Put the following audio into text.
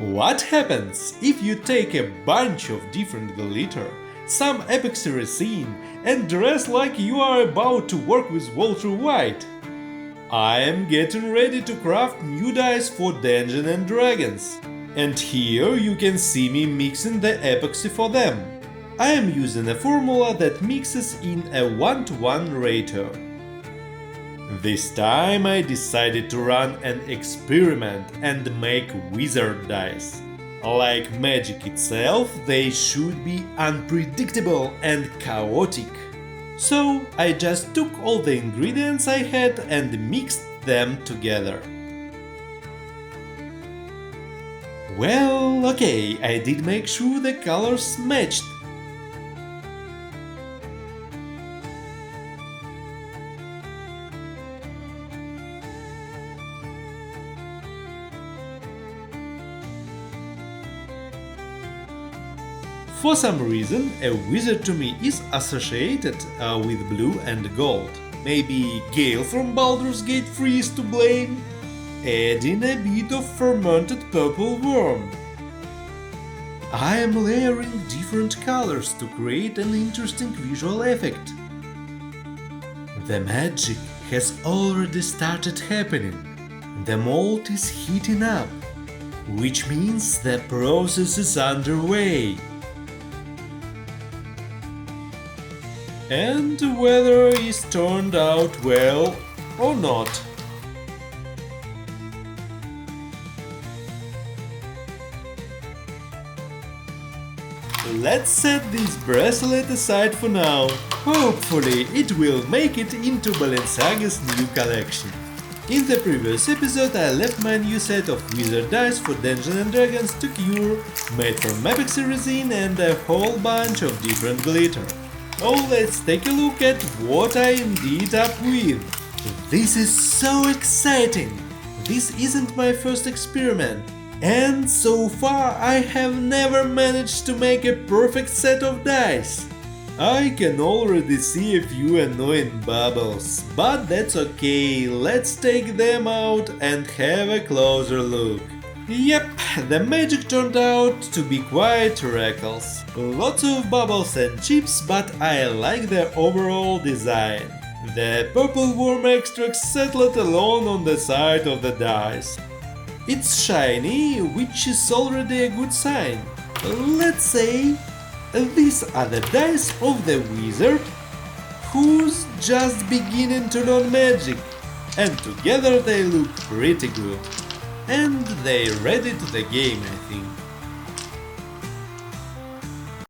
What happens if you take a bunch of different glitter, some epoxy resin, and dress like you are about to work with Walter White? I am getting ready to craft new dice for Dungeons and Dragons, and here you can see me mixing the epoxy for them. I am using a formula that mixes in a 1-to-1 ratio. This time I decided to run an experiment and make wizard dice. Like magic itself, they should be unpredictable and chaotic. So I just took all the ingredients I had and mixed them together. Well, okay, I did make sure the colors matched. For some reason, a wizard to me is associated with blue and gold. Maybe Gale from Baldur's Gate 3 is to blame? Adding a bit of fermented purple worm. I am layering different colors to create an interesting visual effect. The magic has already started happening. The mold is heating up, which means the process is underway. And whether it's turned out well or not. Let's set this bracelet aside for now. Hopefully it will make it into Balenciaga's new collection. In the previous episode I left my new set of wizard dice for Dungeons and Dragons to cure, made from epoxy resin and a whole bunch of different glitter. Oh, let's take a look at what I ended up with. This is so exciting! This isn't my first experiment, and so far I have never managed to make a perfect set of dice. I can already see a few annoying bubbles, but that's okay, let's take them out and have a closer look. Yep, the magic turned out to be quite reckless. Lots of bubbles and chips, but I like the overall design. The purple worm extract settled alone on the side of the dice. It's shiny, which is already a good sign. Let's say these are the dice of the wizard who's just beginning to learn magic, and together they look pretty good. And they're ready to the game, I think.